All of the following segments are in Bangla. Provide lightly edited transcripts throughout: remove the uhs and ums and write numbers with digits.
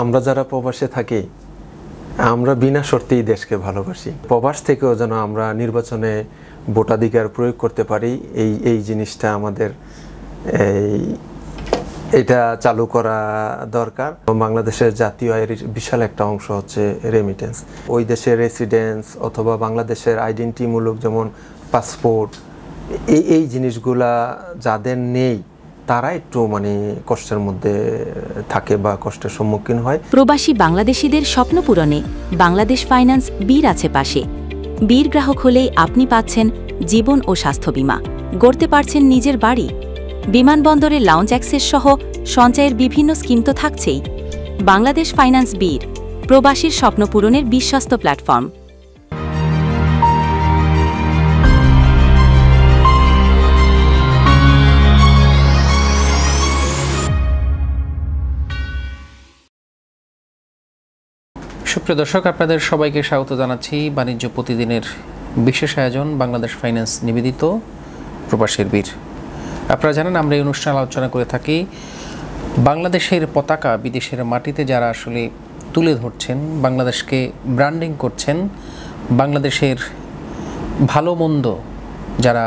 আমরা যারা প্রবাসে থাকি আমরা বিনা শর্তেই দেশকে ভালোবাসি। প্রবাস থেকেও যেন আমরা নির্বাচনে ভোটাধিকার প্রয়োগ করতে পারি, এই জিনিসটা আমাদের এটা চালু করা দরকার। বাংলাদেশের জাতীয় আয়ের বিশাল একটা অংশ হচ্ছে রেমিটেন্স। ওই দেশের রেসিডেন্স অথবা বাংলাদেশের আইডেন্টিটিমূলক যেমন পাসপোর্ট, এই জিনিসগুলা যাদের নেই তারা একটু কষ্টের মধ্যে থাকে বা কষ্টের সম্মুখীন হয়। প্রবাসী বাংলাদেশিদের স্বপ্ন পূরণে বাংলাদেশ ফাইন্যান্স বীর আছে পাশে। বীর গ্রাহক হলেই আপনি পাচ্ছেন জীবন ও স্বাস্থ্য বীমা, গড়তে পারছেন নিজের বাড়ি, বিমানবন্দরে লাউঞ্জ অ্যাক্সেস সহ সঞ্চয়ের বিভিন্ন স্কিম তো থাকছেই। বাংলাদেশ ফাইন্যান্স বীর, প্রবাসীর স্বপ্ন পূরণের বিশ্বস্ত প্ল্যাটফর্ম। সুপ্রিয় দর্শক, আপনাদের সবাইকে স্বাগত জানাচ্ছি বাণিজ্য প্রতিদিনের বিশেষ আয়োজন বাংলাদেশ ফাইন্যান্স নিবেদিত প্রবাসীর বীর। আপনারা জানেন আমরা এই অনুষ্ঠান আলোচনা করে থাকি বাংলাদেশের পতাকা বিদেশের মাটিতে যারা আসলে তুলে ধরছেন, বাংলাদেশকে ব্র্যান্ডিং করছেন, বাংলাদেশের ভালো মন্দ যারা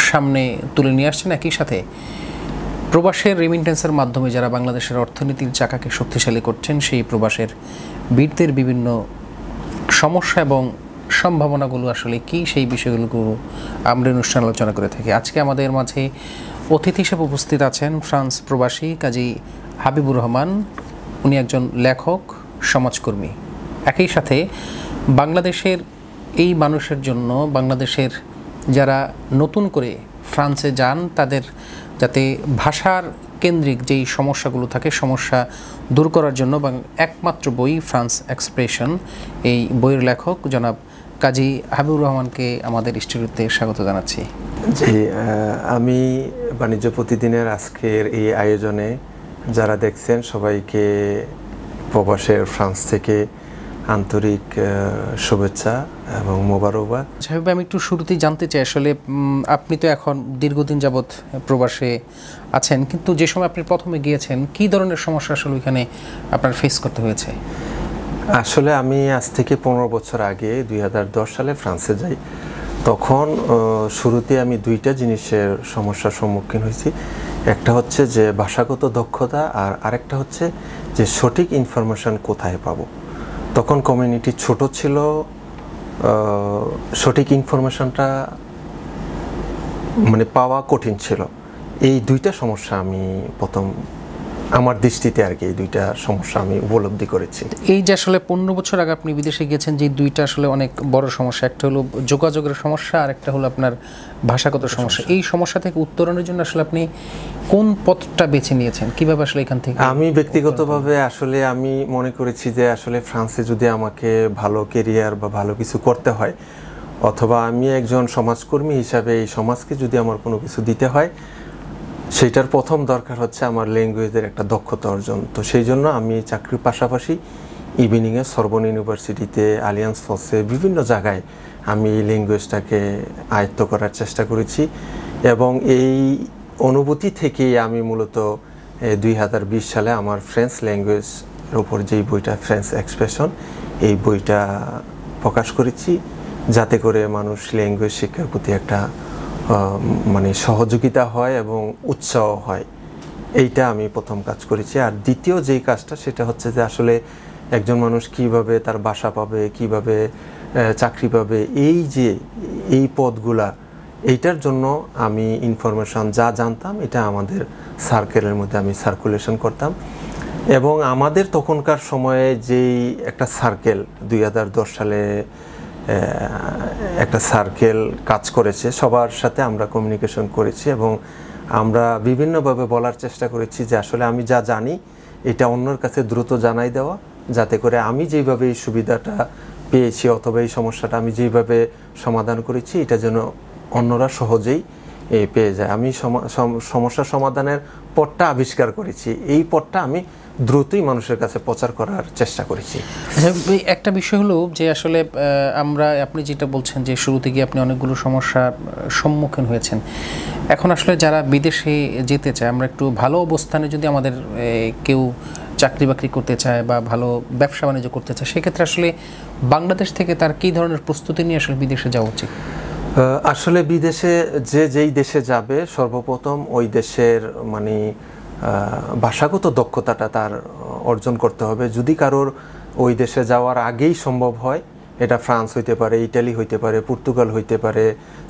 সামনে তুলে নিয়ে আসছেন, একই সাথে প্রবাসের রেমিটেন্সের মাধ্যমে যারা বাংলাদেশের অর্থনীতির চাকাকে শক্তিশালী করছেন, সেই প্রবাসের বীরদের বিভিন্ন সমস্যা এবং সম্ভাবনাগুলো আসলে কি, সেই বিষয়গুলো আমরা অনুষ্ঠান আলোচনা করে থাকি। আজকে আমাদের মাঝে অতিথি হিসেবে উপস্থিত আছেন ফ্রান্স প্রবাসী কাজী হাবিবুর রহমান। উনি একজন লেখক, সমাজকর্মী। একই সাথে বাংলাদেশের এই মানুষের জন্য, বাংলাদেশের যারা নতুন করে ফ্রান্সে যান তাদের যাতে ভাষার কেন্দ্রিক যেই সমস্যাগুলো থাকে, সমস্যা দূর করার জন্য একমাত্র বই ফ্রান্স এক্সপ্রেশন, এই বইয়ের লেখক জনাব কাজী হাবিবুর রহমানকে আমাদের স্টুডিওতে স্বাগত জানাচ্ছি। জি, আমি বাণিজ্য প্রতিদিনের আজকের এই আয়োজনে যারা দেখছেন সবাইকে প্রবাসের ফ্রান্স থেকে আন্তরিক শুভেচ্ছা এবং মোবারকবাদ। সাহেব, আমি একটু শুরুতেই জানতে চাই, আসলে আপনি তো এখন দীর্ঘদিন যাবৎ প্রবাসে আছেন, কিন্তু যে সময় আপনি প্রথমে গিয়েছেন কি ধরনের সমস্যা আসলে ওইখানে আপনার ফেস করতে হয়েছে? আসলে আমি আজ থেকে 15 বছর আগে 2010 সালে ফ্রান্সে যাই। তখন শুরুতে আমি দুইটা জিনিসের সমস্যার সম্মুখীন হয়েছি। একটা হচ্ছে যে ভাষাগত দক্ষতা, আর আরেকটা হচ্ছে যে সঠিক ইনফরমেশন কোথায় পাবো। তখন কমিউনিটি ছোট ছিল, সঠিক ইনফরমেশনটা পাওয়া কঠিন ছিল। এই দুইটা সমস্যা আমি প্রথম আমার দৃষ্টিতে আর কি এই দুইটা সমস্যা আমি উপলব্ধি করেছি। এই যে আসলে 15 বছর আগে আপনি বিদেশে গিয়েছেন, যে দুইটা আসলে অনেক বড় সমস্যা, একটা হলো যোগাযোগের সমস্যা আর একটা হলো আপনার ভাষাগত সমস্যা। এই সমস্যা থেকে উত্তরণের জন্য আসলে আপনি কোন পথটা বেছে নিয়েছেন, কিভাবে আসলে এখান থেকে? আমি ব্যক্তিগতভাবে আসলে আমি মনে করেছি যে আসলে ফ্রান্সে যদি আমাকে ভালো কেরিয়ার বা ভালো কিছু করতে হয়, অথবা আমি একজন সমাজকর্মী হিসাবে এই সমাজকে যদি আমার কোনো কিছু দিতে হয়, সেইটার প্রথম দরকার হচ্ছে আমার ল্যাঙ্গুয়েজের একটা দক্ষতা অর্জন। তো সেই জন্য আমি চাকরির পাশাপাশি ইভিনিংয়ে সরবন ইউনিভার্সিটিতে, আলিয়ান্স ফোর্সে, বিভিন্ন জায়গায় আমি এই ল্যাঙ্গুয়েজটাকে আয়ত্ত করার চেষ্টা করেছি। এবং এই অনুভূতি থেকেই আমি মূলত 2020 সালে আমার ফ্রেঞ্চ ল্যাঙ্গুয়েজের উপর যেই বইটা ফ্রেঞ্চ এক্সপ্রেশন, এই বইটা প্রকাশ করেছি, যাতে করে মানুষ ল্যাঙ্গুয়েজ শিক্ষার প্রতি একটা সহযোগিতা হয় এবং উৎসাহ হয়। এইটা আমি প্রথম কাজ করেছি। আর দ্বিতীয় যেই কাজটা, সেটা হচ্ছে যে আসলে একজন মানুষ কিভাবে তার বাসা পাবে, কিভাবে চাকরি পাবে, এই পদগুলা, এইটার জন্য আমি ইনফরমেশন যা জানতাম এটা আমাদের সার্কেলের মধ্যে আমি সার্কুলেশন করতাম। এবং আমাদের তখনকার সময়ে যেই একটা সার্কেল 2010 সালে একটা সার্কেল কাজ করেছে, সবার সাথে আমরা কমিউনিকেশন করেছি এবং আমরা বিভিন্নভাবে বলার চেষ্টা করেছি যে আসলে আমি যা জানি এটা অন্যর কাছে দ্রুত জানাই দেওয়া, যাতে করে আমি যেইভাবে এই সুবিধাটা পেয়েছি অথবা এই সমস্যাটা আমি যেইভাবে সমাধান করেছি এটা যেন অন্যরা সহজেই পেয়ে যায়। আমি সমস্যা সমাধানের পথটা আবিষ্কার করেছি, এই পথটা আমি দ্রুতই মানুষের কাছে প্রচার করার চেষ্টা করেছি। একটা বিষয় হলো যে আসলে আপনি যেটা বলছেন যে শুরু থেকে আপনি অনেকগুলো সমস্যার সম্মুখীন হয়েছেন, এখন আসলে যারা বিদেশে যেতে চায়, আমরা একটু ভালো অবস্থানে যদি আমাদের কেউ চাকরি বাকরি করতে চায় বা ভালো ব্যবসা বাণিজ্য করতে চায়, সেক্ষেত্রে আসলে বাংলাদেশ থেকে তার কী ধরনের প্রস্তুতি নিয়ে আসলে বিদেশে যাওয়া উচিত? আসলে বিদেশে যেই দেশে যাবে সর্বপ্রথম ওই দেশের মানে ভাষাগত দক্ষতাটা তার অর্জন করতে হবে। যদি কারোর ওই দেশে যাওয়ার আগেই সম্ভব হয়, এটা ফ্রান্স হইতে পারে, ইটালি হইতে পারে, পর্তুগাল হইতে পারে,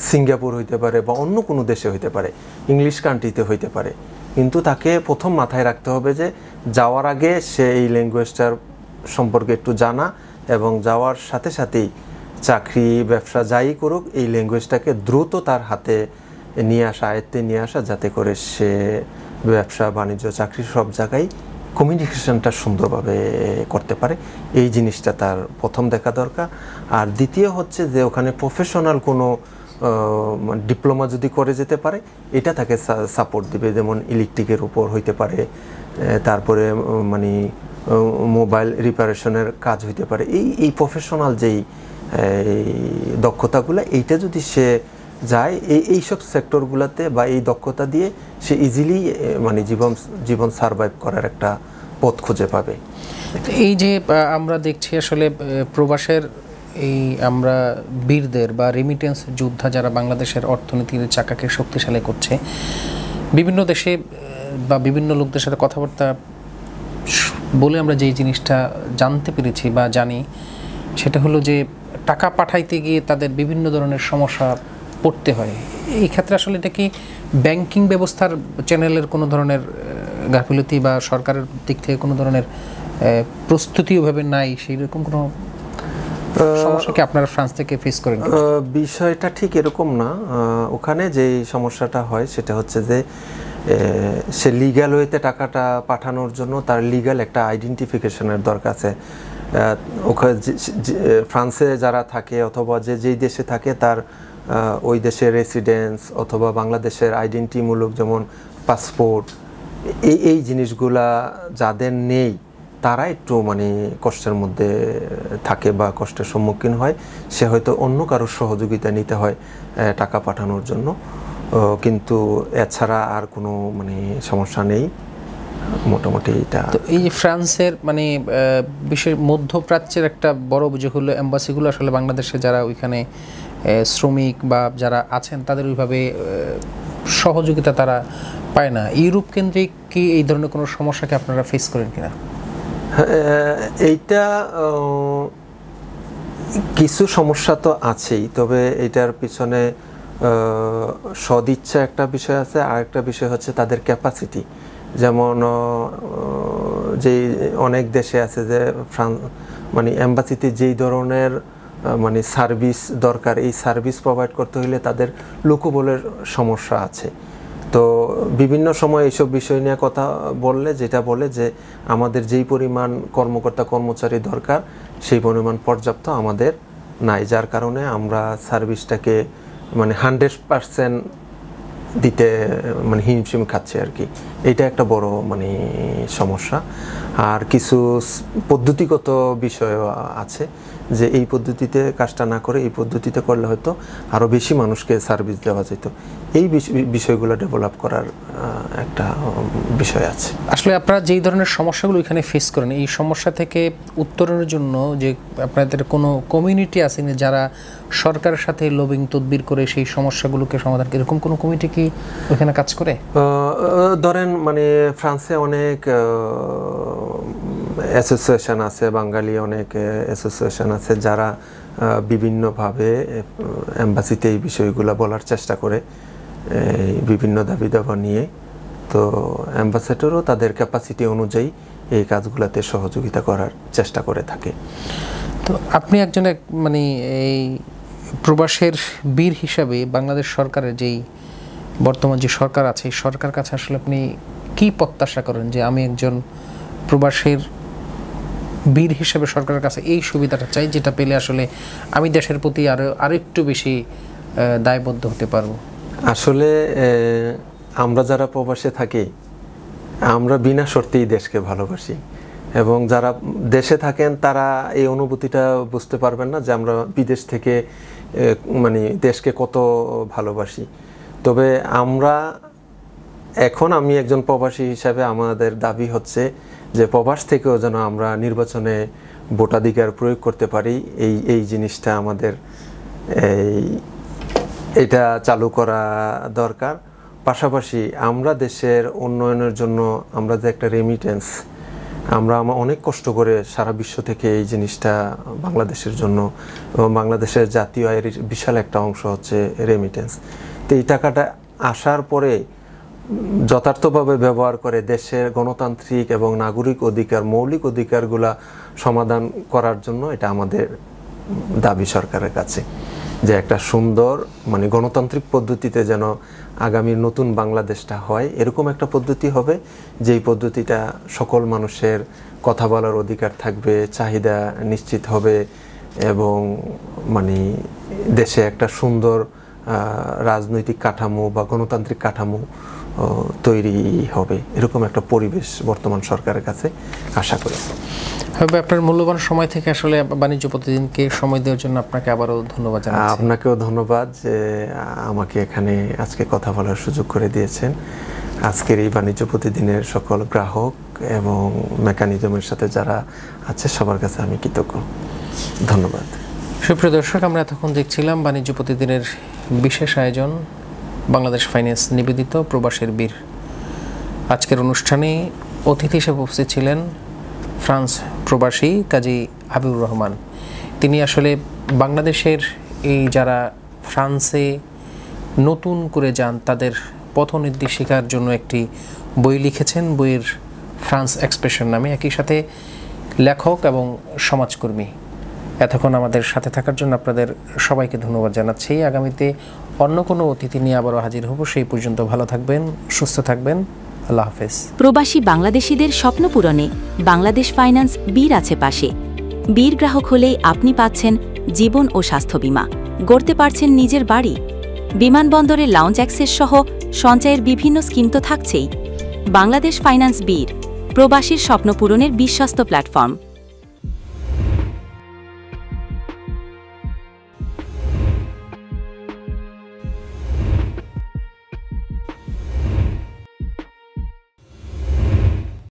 সিঙ্গাপুর হইতে পারে, বা অন্য কোনো দেশে হইতে পারে, ইংলিশ কান্ট্রিতে হইতে পারে, কিন্তু তাকে প্রথম মাথায় রাখতে হবে যে যাওয়ার আগে সে এই ল্যাঙ্গুয়েজটার সম্পর্কে একটু জানা, এবং যাওয়ার সাথে সাথেই চাকরি ব্যবসা যাই করুক এই ল্যাঙ্গুয়েজটাকে দ্রুত তার হাতে নিয়ে আসা, আয়ত্তে নিয়ে আসা, যাতে করে সে ব্যবসা বাণিজ্য চাকরি সব জায়গায় কমিউনিকেশনটা সুন্দরভাবে করতে পারে। এই জিনিসটা তার প্রথম দেখা দরকার। আর দ্বিতীয় হচ্ছে যে ওখানে প্রফেশনাল কোনো ডিপ্লোমা যদি করে যেতে পারে, এটা তাকে সাপোর্ট দিবে। যেমন ইলেকট্রিকের উপর হইতে পারে, তারপরে মানে মোবাইল রিপারেশনের কাজ হইতে পারে। এই প্রফেশনাল যেই দক্ষতাগুলো, এইটা যদি সে যায় এইসব সেক্টরগুলোতে বা এই দক্ষতা দিয়ে সে ইজিলি মানে জীবন সারভাইভ করার একটা পথ খুঁজে পাবে। এই যে আমরা দেখছি আসলে প্রবাসের এই আমরা বীরদের বা রেমিটেন্স যোদ্ধা যারা বাংলাদেশের অর্থনীতির চাকাকে শক্তিশালী করছে, বিভিন্ন দেশে বা বিভিন্ন লোকদের সাথে কথাবার্তা বলে আমরা যেই জিনিসটা জানতে পেরেছি বা জানি, সেটা হলো যে টাকা পাঠাইতে গিয়ে তাদের বিভিন্ন ধরনের সমস্যা পড়তে হয়। এই ক্ষেত্রে আসলে এটা কি ব্যাংকিং ব্যবস্থার চ্যানেলের কোনো ধরনের গাফিলতি বা সরকারের দিক থেকে কোনো ধরনের প্রস্তুতি ওভাবে নাই, সেই রকম কোনো সমস্যা কি আপনারা ফ্রান্স থেকে ফেস করেন? বিষয়টা ঠিক এরকম না। ওখানে যেই সমস্যাটা হয় সেটা হচ্ছে যে সে লিগ্যাল ওয়েতে টাকাটা পাঠানোর জন্য তার লিগ্যাল একটা আইডেন্টিফিকেশনের দরকার আছে। ওখানে ফ্রান্সে যারা থাকে অথবা যেই দেশে থাকে তার ওই দেশের রেসিডেন্স অথবা বাংলাদেশের আইডেন্টিটিমূলক যেমন পাসপোর্ট, এই জিনিসগুলা যাদের নেই তারা একটু মানে কষ্টের মধ্যে থাকে বা কষ্টের সম্মুখীন হয়। সে হয়তো অন্য কারোর সহযোগিতা নিতে হয় টাকা পাঠানোর জন্য, কিন্তু এছাড়া আর কোনো মানে সমস্যা নেই মোটামুটি। এটা তো এই যে ফ্রান্সের মানে বিশেষ মধ্যপ্রাচ্যের একটা বড় অভিযোগ হলো এম্বাসিগুলো আসলে বাংলাদেশে যারা ওইখানে শ্রমিক বা যারা আছেন তাদের ওইভাবে সহযোগিতা তারা পায় না। ইউরোপ কেন্দ্রিক কি এই ধরনের কোনো সমস্যাকে আপনারা ফেস করেন কিনা? এইটা কিছু সমস্যা তো আছেই, তবে এটার পিছনে সদিচ্ছা একটা বিষয় আছে, আর একটা বিষয় হচ্ছে তাদের ক্যাপাসিটি। যেমন যে অনেক দেশে আছে যে মানে এম্বাসিতে যেই ধরনের মানে সার্ভিস দরকার, এই সার্ভিস প্রোভাইড করতে হলে তাদের লোকবলের সমস্যা আছে। তো বিভিন্ন সময় এইসব বিষয় নিয়ে কথা বললে যেটা বলে যে আমাদের যেই পরিমাণ কর্মকর্তা কর্মচারী দরকার সেই পরিমাণ পর্যাপ্ত আমাদের নাই, যার কারণে আমরা সার্ভিসটাকে মানে 100% দিতে মানে হিমশিম খাচ্ছে আর কি। এটা একটা বড় মানে সমস্যা। আর কিছু পদ্ধতিগত বিষয়ও আছে যে এই পদ্ধতিতে কাজটা না করে এই পদ্ধতিতে করলে হয়তো আরও বেশি মানুষকে সার্ভিস দেওয়া যেত। এই বিষয়গুলো ডেভেলপ করার একটা বিষয় আছে। আসলে আপনারা যেই ধরনের সমস্যাগুলো এখানে ফেস করেন, এই সমস্যা থেকে উত্তরণের জন্য যে আপনাদের কোনো কমিউনিটি আছে না যারা সরকারের সাথে লবিং তদবির করে সেই সমস্যাগুলোকে সমাধান, এরকম কোনো কমিটি কি ওখানে কাজ করে? ধরেন মানে ফ্রান্সে অনেক অ্যাসোসিয়েশন আছে, বাঙালি অনেক অ্যাসোসিয়েশন আছে যারা বিভিন্নভাবে এম্বাসিতে এই বিষয়গুলো বলার চেষ্টা করে বিভিন্ন দাবি দাবা নিয়ে। তো অ্যাম্বাসেডরও তাদের ক্যাপাসিটি অনুযায়ী এই কাজগুলোতে সহযোগিতা করার চেষ্টা করে থাকে। তো আপনি একজন মানে এই প্রবাসের বীর হিসাবে বাংলাদেশ সরকারের যেই বর্তমান যে সরকার আছে এই সরকার কাছে আসলে আপনি কি প্রত্যাশা করেন যে আমি একজন প্রবাসের বীর হিসেবে সরকারের কাছে এই সুবিধাটা চাই যেটা পেলে আসলে আমি দেশের প্রতি আরো একটু বেশি দায়বদ্ধ হতে পারবো? আসলে আমরা যারা প্রবাসে থাকি আমরা বিনা শর্তেই দেশকে ভালোবাসি, এবং যারা দেশে থাকেন তারা এই অনুভূতিটা বুঝতে পারবেন না যে আমরা বিদেশ থেকে মানে দেশকে কত ভালোবাসি। তবে আমি একজন প্রবাসী হিসাবে আমাদের দাবি হচ্ছে যে প্রবাস থেকেও যেন আমরা নির্বাচনে ভোটাধিকার প্রয়োগ করতে পারি, এই জিনিসটা আমাদের এটা চালু করা দরকার। পাশাপাশি আমরা দেশের উন্নয়নের জন্য আমরা যে একটা রেমিটেন্স, আমরা অনেক কষ্ট করে সারা বিশ্ব থেকে এই জিনিসটা বাংলাদেশের জন্য, এবং বাংলাদেশের জাতীয় আয়ের বিশাল একটা অংশ হচ্ছে রেমিটেন্স। তো এই টাকাটা আসার পরে যথার্থভাবে ব্যবহার করে দেশের গণতান্ত্রিক এবং নাগরিক অধিকার, মৌলিক অধিকারগুলা সমাধান করার জন্য এটা আমাদের দাবি সরকারের কাছে, যে একটা সুন্দর মানে গণতান্ত্রিক পদ্ধতিতে যেন আগামীর নতুন বাংলাদেশটা হয়, এরকম একটা পদ্ধতি হবে যেই পদ্ধতিটা সকল মানুষের কথা বলার অধিকার থাকবে, চাহিদা নিশ্চিত হবে, এবং মানে দেশে একটা সুন্দর রাজনৈতিক কাঠামো বা গণতান্ত্রিক কাঠামো তৈরি হবে, এরকম একটা পরিবেশ বর্তমান সরকারের কাছে আশা করি। হবে আপনার মূল্যবান সময় থেকে আসলে বাণিজ্য প্রতিদিনকে সময় দেওয়ার জন্য আপনাকে আবারও ধন্যবাদ জানাচ্ছি। আপনাকেও ধন্যবাদ যে আমাকে এখানে আজকে কথা বলার সুযোগ করে দিয়েছেন। আজকের এই বাণিজ্য প্রতিদিনের সকল গ্রাহক এবং মেকানিজমের সাথে যারা আছে সবার কাছে আমি কৃতজ্ঞ। ধন্যবাদ। সুপ্রিয় দর্শক, আমরা এতক্ষণ দেখছিলাম বাণিজ্য প্রতিদিনের বিশেষ আয়োজন বাংলাদেশ ফাইন্যান্স নিবেদিত প্রবাসের বীর। আজকের অনুষ্ঠানে অতিথি হিসেবে উপস্থিত ছিলেন ফ্রান্স প্রবাসী কাজী হাবিবুর রহমান। তিনি আসলে বাংলাদেশের এই যারা ফ্রান্সে নতুন করে যান তাদের পথ নির্দেশিকার জন্য একটি বই লিখেছেন, বইয়ের ফ্রান্স এক্সপ্রেশন নামে। একই সাথে লেখক এবং সমাজকর্মী। এতক্ষণ আমাদের সাথে থাকার জন্য আপনাদের সবাইকে ধন্যবাদ জানাচ্ছি। আগামীতে অন্য কোনো অতিথি নিয়ে আবারও হাজির হব। সেই পর্যন্ত ভালো থাকবেন, সুস্থ থাকবেন। আল্লাহ হাফেজ। প্রবাসী বাংলাদেশিদের স্বপ্ন পূরণে বাংলাদেশ ফাইন্যান্স বীর আছে পাশে। বীর গ্রাহক হলেই আপনি পাচ্ছেন জীবন ও স্বাস্থ্য বীমা, গড়তে পারছেন নিজের বাড়ি। বিমানবন্দরে লাউঞ্জ অ্যাক্সেস সহ সঞ্চয়ের বিভিন্ন স্কিম তো থাকছেই। বাংলাদেশ ফাইন্যান্স বীর, প্রবাসীর স্বপ্ন পূরণের বিশ্বস্ত প্ল্যাটফর্ম।